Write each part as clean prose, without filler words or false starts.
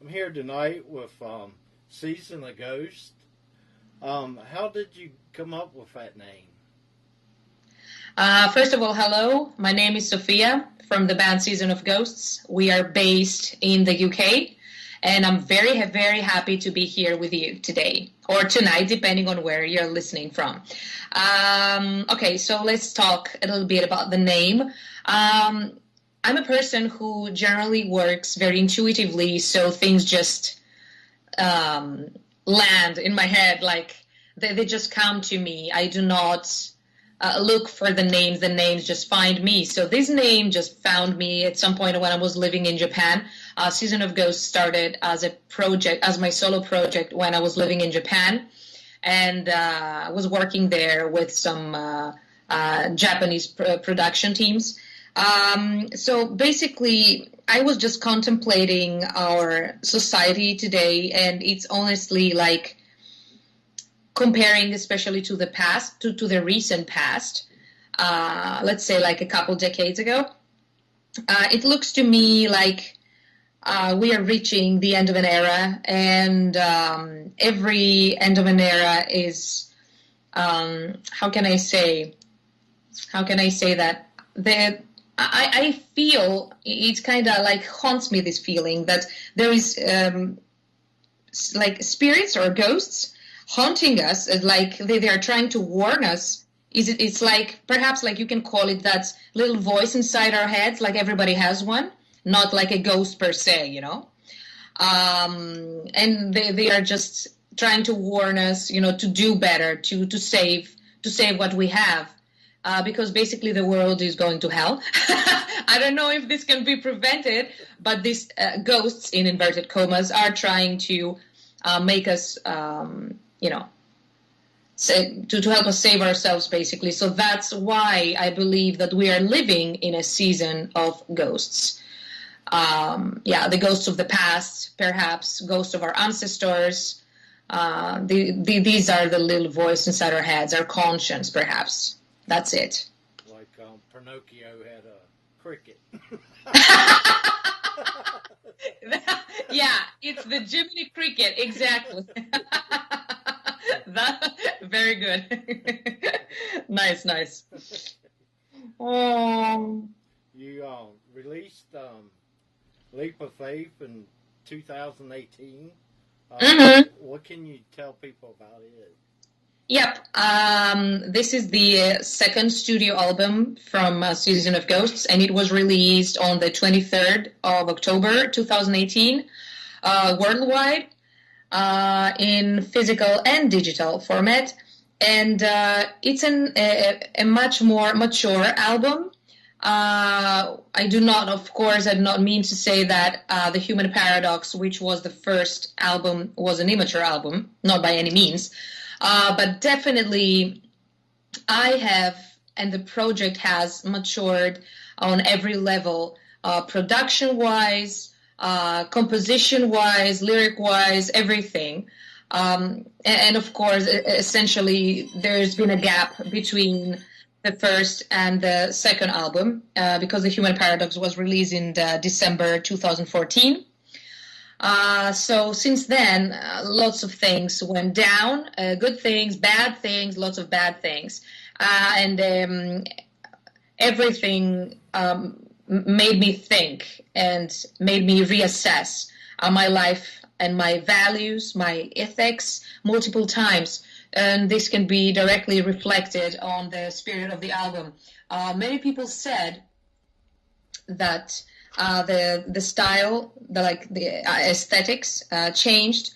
I'm here tonight with Season of Ghost. How did you come up with that name? First of all, hello. My name is Sophia from the band Season of Ghosts. We are based in the UK, and I'm very happy to be here with you today or tonight, depending on where you're listening from. Okay, so let's talk a little bit about the name. I'm a person who generally works very intuitively, so things just land in my head, like they just come to me. I do not look for the names just find me. So this name just found me at some point when I was living in Japan. Season of Ghosts started as a project, as my solo project when I was living in Japan, and I was working there with some Japanese production teams. So basically, I was just contemplating our society today, and it's honestly like comparing especially to the past, to the recent past, let's say like a couple decades ago. It looks to me like we are reaching the end of an era, and every end of an era is, how can I say that? I feel it's kind of like haunts me, this feeling that there is like spirits or ghosts haunting us, like they are trying to warn us. It's like, perhaps like you can call it that little voice inside our heads, like everybody has one, not like a ghost per se, you know. And they are just trying to warn us, you know, to do better, to save what we have. Because basically the world is going to hell. I don't know if this can be prevented, but these ghosts, in inverted commas, are trying to make us, you know, to help us save ourselves, basically. So that's why I believe that we are living in a season of ghosts. The ghosts of the past, perhaps, ghosts of our ancestors. These are the little voice inside our heads, our conscience, perhaps. That's it. Like Pinocchio had a cricket. Yeah, it's the Jiminy Cricket, exactly. Very good. Nice. You released Leap of Faith in 2018. What can you tell people about it? Yep. This is the second studio album from Season of Ghosts, and it was released on the 23rd of October 2018 worldwide in physical and digital format. And it's a much more mature album. I do not mean to say that The Human Paradox, which was the first album, was an immature album, not by any means. But definitely I have, and the project has matured on every level, production-wise, composition-wise, lyric-wise, everything. And of course, essentially, there's been a gap between the first and the second album, because The Human Paradox was released in December 2014. So since then, lots of things went down, good things, bad things, lots of bad things. And everything made me think and made me reassess my life and my values, my ethics, multiple times. And this can be directly reflected on the spirit of the album. Many people said that the style, the aesthetics changed.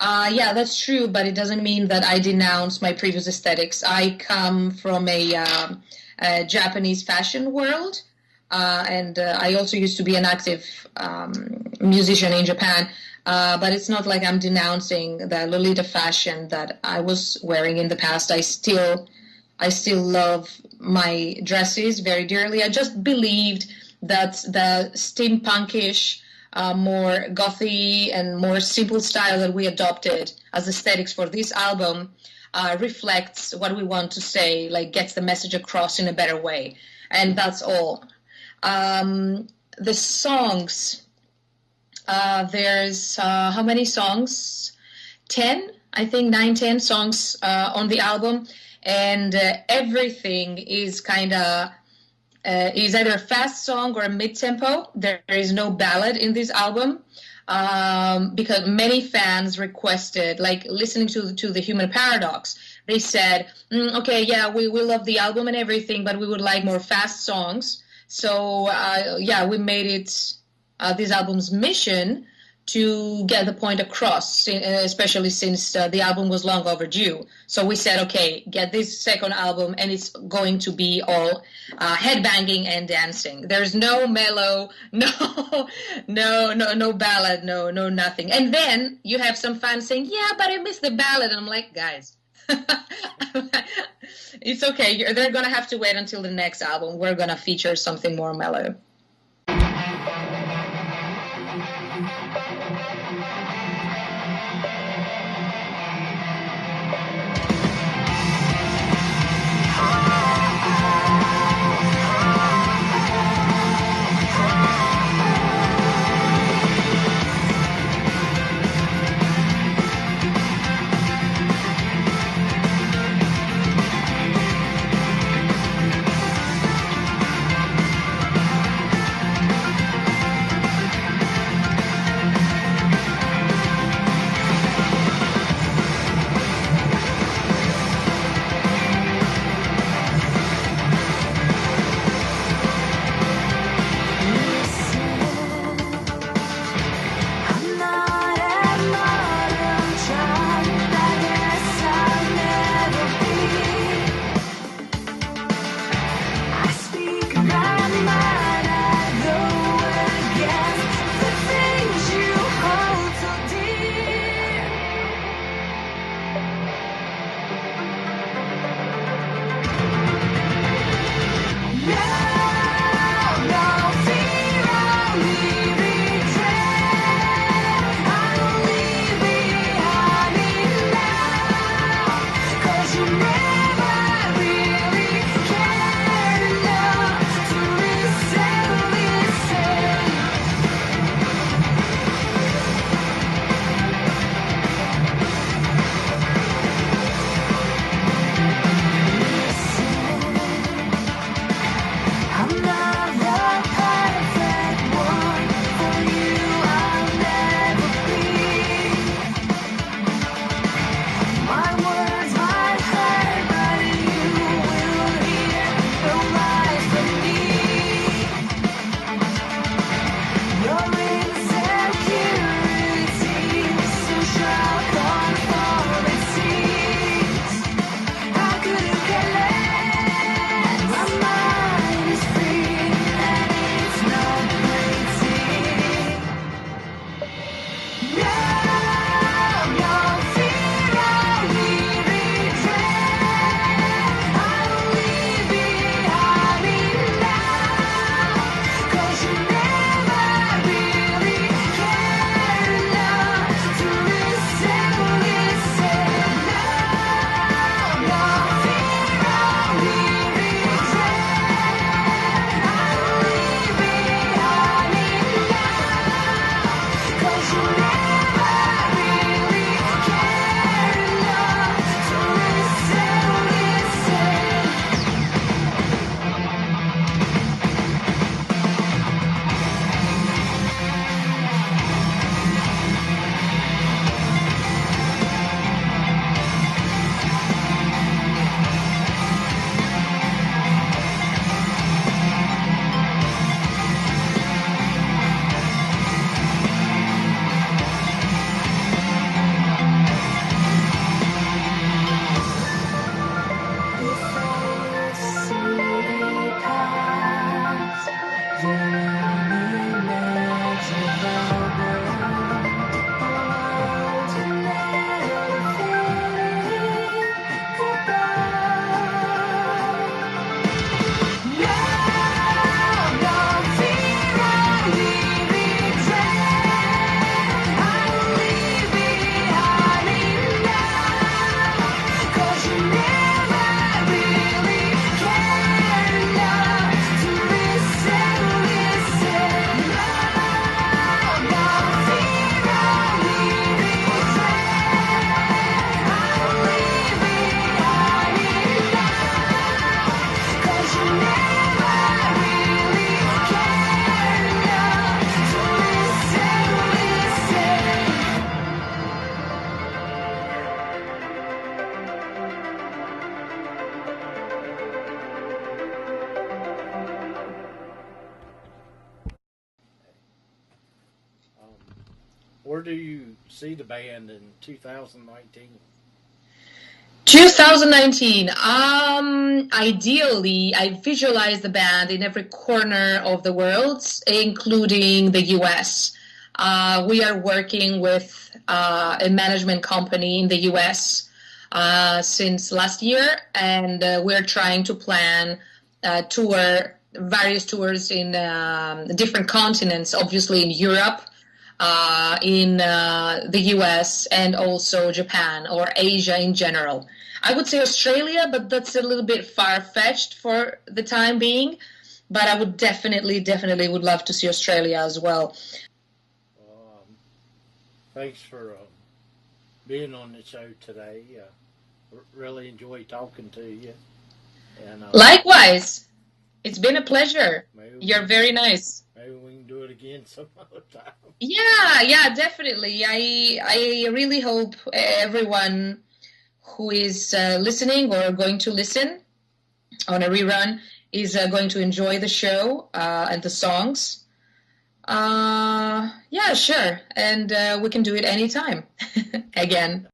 Yeah, that's true, but it doesn't mean that I denounce my previous aesthetics. I come from a Japanese fashion world, and I also used to be an active musician in Japan. But it's not like I'm denouncing the Lolita fashion that I was wearing in the past. I still love my dresses very dearly. I just believed that the steampunkish, more gothy and more simple style that we adopted as aesthetics for this album reflects what we want to say, like gets the message across in a better way. And that's all. The songs There's how many songs? 10, I think 9, 10 songs on the album, and everything is kind of is either a fast song or a mid-tempo. There is no ballad in this album because many fans requested, like listening to the Human Paradox. They said, okay, yeah, we love the album and everything, but we would like more fast songs. So, we made it this album's mission to get the point across, especially since the album was long overdue. So we said, okay, get this second album, and it's going to be all headbanging and dancing. There's no mellow, no ballad, no nothing. And then you have some fans saying, yeah, but I missed the ballad. And I'm like, guys, it's okay. They're going to have to wait until the next album. We're going to feature something more mellow. where do you see the band in 2019? 2019. Ideally, I visualize the band in every corner of the world, including the US. We are working with a management company in the US since last year, and we're trying to plan various tours in different continents, obviously in Europe, in the US, and also Japan or Asia in general. I would say Australia, but that's a little bit far-fetched for the time being. But I would definitely would love to see Australia as well. Thanks for being on the show today. Really enjoyed talking to you. And likewise, it's been a pleasure. You're very nice. Maybe we can do it again some other time. Yeah, definitely. I really hope everyone who is listening or going to listen on a rerun is going to enjoy the show and the songs. Yeah, sure. And we can do it anytime again.